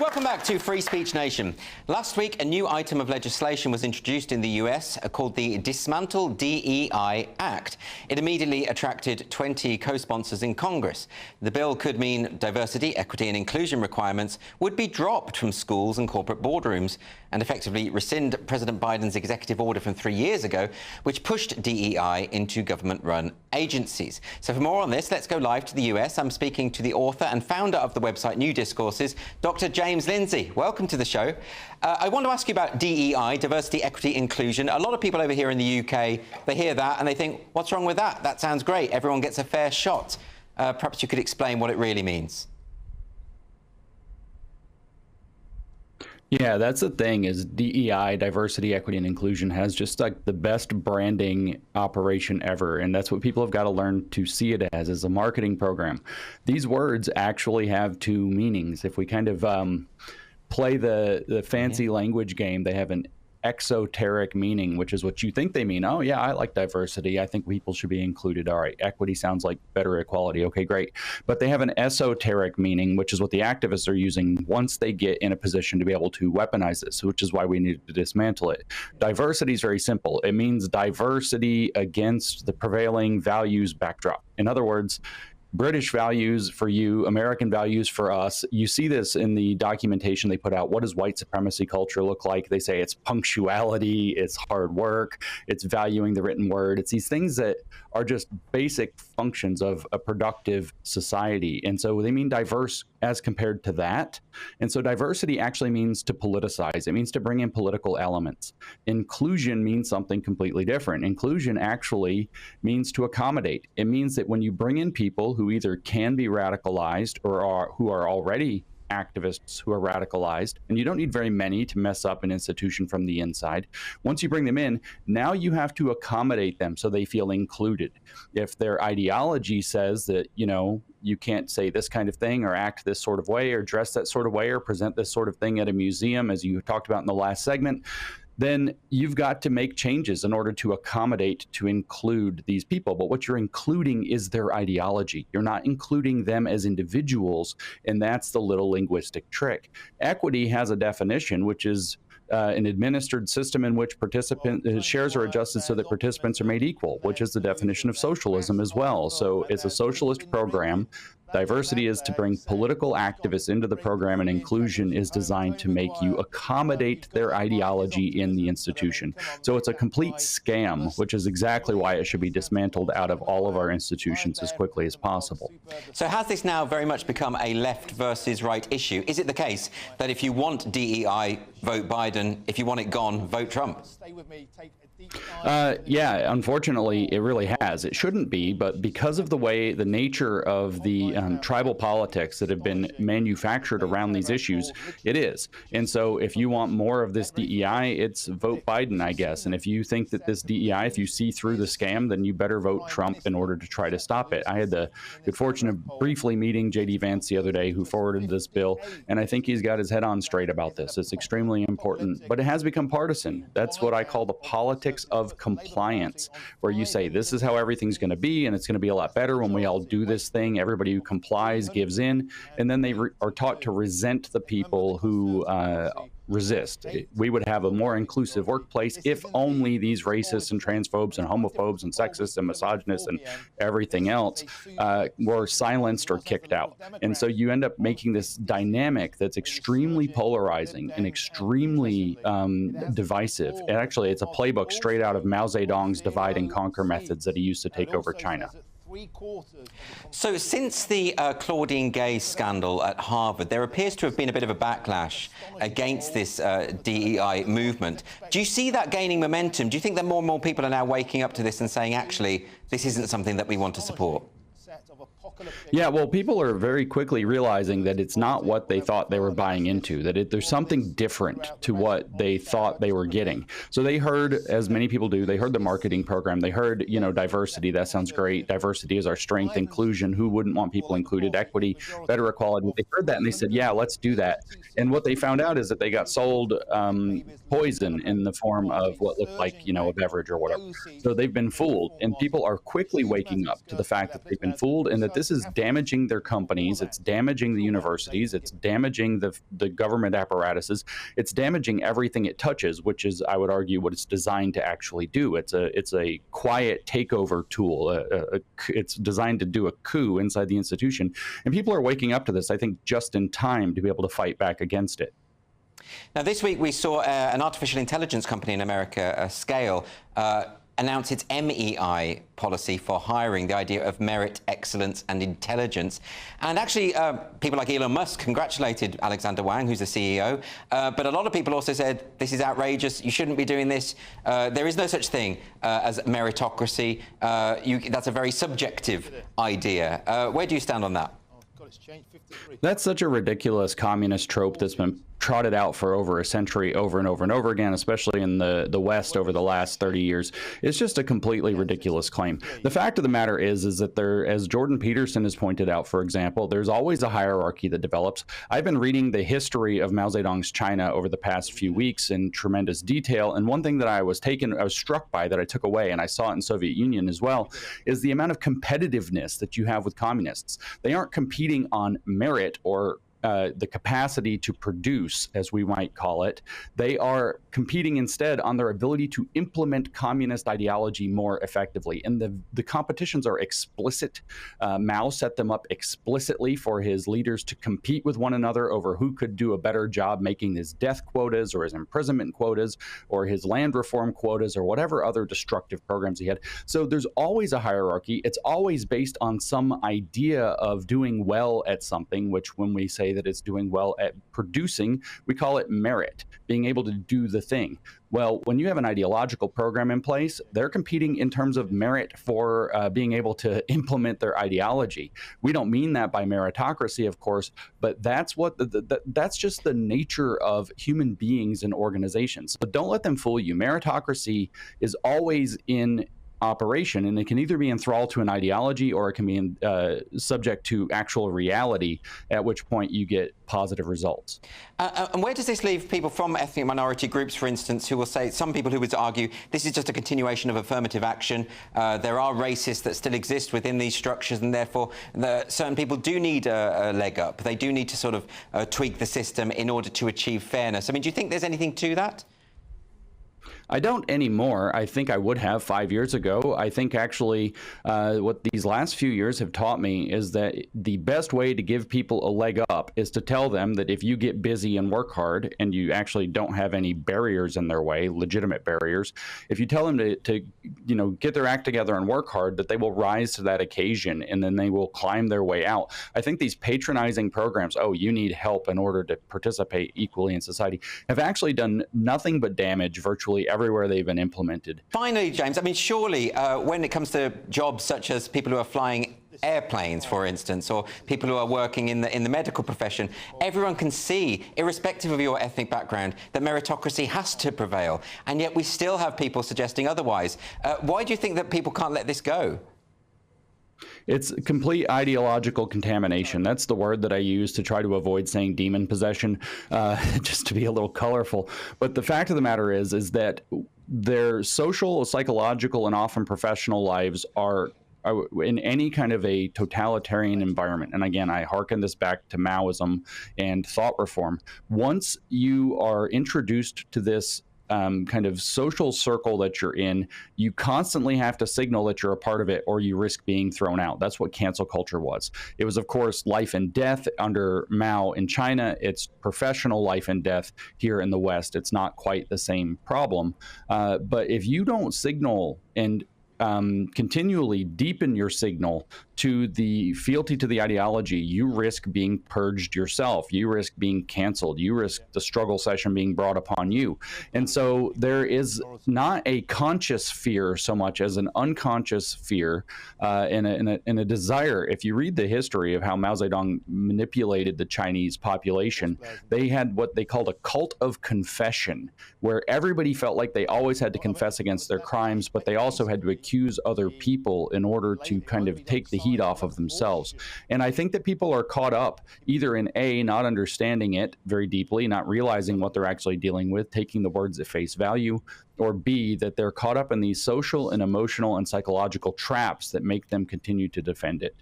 Welcome back to Free Speech Nation. Last week, a new item of legislation was introduced in the US called the Dismantle DEI Act. It immediately attracted 20 co-sponsors in Congress. The bill could mean diversity, equity and inclusion requirements would be dropped from schools and corporate boardrooms and effectively rescind President Biden's executive order from 3 years ago, which pushed DEI into government-run agencies. So for more on this, let's go live to the US. I'm speaking to the author and founder of the website New Discourses, Dr. James Lindsay. Welcome to the show. I want to ask you about DEI, diversity, equity, inclusion. A lot of people over here in the UK, they hear that and they think, what's wrong with that? That sounds great. Everyone gets a fair shot. Perhaps you could explain what it really means. Yeah, that's the thing is DEI, diversity, equity, and inclusion has just like the best branding operation ever. And that's what people have got to learn to see it as a marketing program. These words actually have two meanings. If we kind of play the fancy language game, they have an exoteric meaning, which is what you think they mean. Oh yeah, I like diversity. I think people should be included. All right, equity sounds like better equality. Okay, great. But they have an esoteric meaning, which is what the activists are using once they get in a position to be able to weaponize this, which is why we need to dismantle it. Diversity is very simple. It means diversity against the prevailing values backdrop. In other words, British values for you, American values for us. You see this in the documentation they put out. What does white supremacy culture look like? They say it's punctuality, it's hard work, it's valuing the written word. It's these things that are just basic functions of a productive society. And so they mean diverse as compared to that. And so diversity actually means to politicize. It means to bring in political elements. Inclusion means something completely different. Inclusion actually means to accommodate. It means that when you bring in people who either can be radicalized or who are already activists who are radicalized, and you don't need very many to mess up an institution from the inside. Once you bring them in, now you have to accommodate them so they feel included. If their ideology says that, you know, you can't say this kind of thing or act this sort of way or dress that sort of way or present this sort of thing at a museum, as you talked about in the last segment, then you've got to make changes in order to accommodate, to include these people. But what you're including is their ideology. You're not including them as individuals, and that's the little linguistic trick. Equity has a definition, which is an administered system in which shares are adjusted so that participants are made equal, which is the definition of socialism as well. So it's a socialist program. Diversity is to bring political activists into the program, and inclusion is designed to make you accommodate their ideology in the institution. So it's a complete scam, which is exactly why it should be dismantled out of all of our institutions as quickly as possible. So has this now very much become a left versus right issue? Is it the case that if you want DEI, vote Biden, if you want it gone, vote Trump? Yeah, unfortunately, it really has. It shouldn't be, but because of the nature of the tribal politics that have been manufactured around these issues, it is. And so if you want more of this DEI, it's vote Biden, I guess. And if you think that this DEI, if you see through the scam, then you better vote Trump in order to try to stop it. I had the good fortune of briefly meeting J.D. Vance the other day, who forwarded this bill, and I think he's got his head on straight about this. It's extremely important, but it has become partisan. That's what I call the politics of compliance, where you say this is how everything's going to be, and it's going to be a lot better when we all do this thing. Everybody who complies gives in, and then they are taught to resent the people who resist. We would have a more inclusive workplace if only these racists and transphobes and homophobes and sexists and misogynists and everything else were silenced or kicked out. And so you end up making this dynamic that's extremely polarizing and extremely divisive. And actually, it's a playbook straight out of Mao Zedong's divide and conquer methods that he used to take over China. So since the Claudine Gay scandal at Harvard, there appears to have been a bit of a backlash against this DEI movement. Do you see that gaining momentum? Do you think that more and more people are now waking up to this and saying, actually, this isn't something that we want to support? Yeah, well, people are very quickly realizing that it's not what they thought they were buying into, that there's something different to what they thought they were getting. So they heard, as many people do, they heard the marketing program. They heard, you know, diversity. That sounds great. Diversity is our strength. Inclusion. Who wouldn't want people included? Equity, better equality. They heard that and they said, yeah, let's do that. And what they found out is that they got sold poison in the form of what looked like, you know, a beverage or whatever. So they've been fooled, and people are quickly waking up to the fact that they've been fooled. fooled and that this is damaging their companies, it's damaging the universities, it's damaging the government apparatuses, it's damaging everything it touches, which is, I would argue, what it's designed to actually do. It's a quiet takeover tool. It's designed to do a coup inside the institution. And people are waking up to this, I think, just in time to be able to fight back against it. Now, this week we saw an artificial intelligence company in America, Scale, announce its MEI policy for hiring, the idea of merit, excellence and intelligence. And actually, people like Elon Musk congratulated Alexander Wang, who's the CEO, but a lot of people also said, this is outrageous, you shouldn't be doing this. There is no such thing as meritocracy. That's a very subjective idea. Where do you stand on that? That's such a ridiculous communist trope that's been trotted out for over a century, over and over and over again, especially in the West over the last 30 years. It's just a completely ridiculous claim. The fact of the matter is that there, as Jordan Peterson has pointed out, for example, there's always a hierarchy that develops. I've been reading the history of Mao Zedong's China over the past few weeks in tremendous detail, and one thing that I was struck by, that I took away, and I saw it in Soviet Union as well, is the amount of competitiveness that you have with communists. They aren't competing on merit or the capacity to produce, as we might call it. They are competing instead on their ability to implement communist ideology more effectively. And the competitions are explicit. Mao set them up explicitly for his leaders to compete with one another over who could do a better job making his death quotas or his imprisonment quotas or his land reform quotas or whatever other destructive programs he had. So there's always a hierarchy. It's always based on some idea of doing well at something, which when we say that it's doing well at producing, we call it merit, being able to do the thing. Well, when you have an ideological program in place, they're competing in terms of merit for being able to implement their ideology. We don't mean that by meritocracy, of course, but that's what that's just the nature of human beings and organizations. But don't let them fool you. Meritocracy is always in operation, and it can either be enthralled to an ideology or it can be subject to actual reality, at which point you get positive results. And where does this leave people from ethnic minority groups, for instance, who will say, some people who would argue this is just a continuation of affirmative action, there are racists that still exist within these structures, and therefore certain people do need a leg up. They do need to sort of tweak the system in order to achieve fairness. I mean, do you think there's anything to that? I don't anymore. I think I would have 5 years ago. I think actually what these last few years have taught me is that the best way to give people a leg up is to tell them that if you get busy and work hard and you actually don't have any barriers in their way, legitimate barriers, if you tell them to get their act together and work hard, that they will rise to that occasion and then they will climb their way out. I think these patronizing programs, oh, you need help in order to participate equally in society, have actually done nothing but damage virtually everywhere they've been implemented. Finally, James, I mean, surely when it comes to jobs such as people who are flying airplanes, for instance, or people who are working in the medical profession, everyone can see, irrespective of your ethnic background, that meritocracy has to prevail. And yet we still have people suggesting otherwise. Why do you think that people can't let this go? It's complete ideological contamination. That's the word that I use to try to avoid saying demon possession, just to be a little colorful. But the fact of the matter is that their social, psychological, and often professional lives are in any kind of a totalitarian environment. And again, I hearken this back to Maoism and thought reform. Once you are introduced to this kind of social circle that you're in, you constantly have to signal that you're a part of it or you risk being thrown out. That's what cancel culture was. It was, of course, life and death under Mao in China. It's professional life and death here in the West. It's not quite the same problem. But if you don't signal and continually deepen your signal to the fealty to the ideology, you risk being purged yourself. You risk being canceled. You risk the struggle session being brought upon you. And so there is not a conscious fear so much as an unconscious fear and a desire. If you read the history of how Mao Zedong manipulated the Chinese population, they had what they called a cult of confession, where everybody felt like they always had to confess against their crimes, but they also had to accuse other people in order to kind of take the heat off of themselves. And I think that people are caught up either in A, not understanding it very deeply, not realizing what they're actually dealing with, taking the words at face value, or B, that they're caught up in these social and emotional and psychological traps that make them continue to defend it.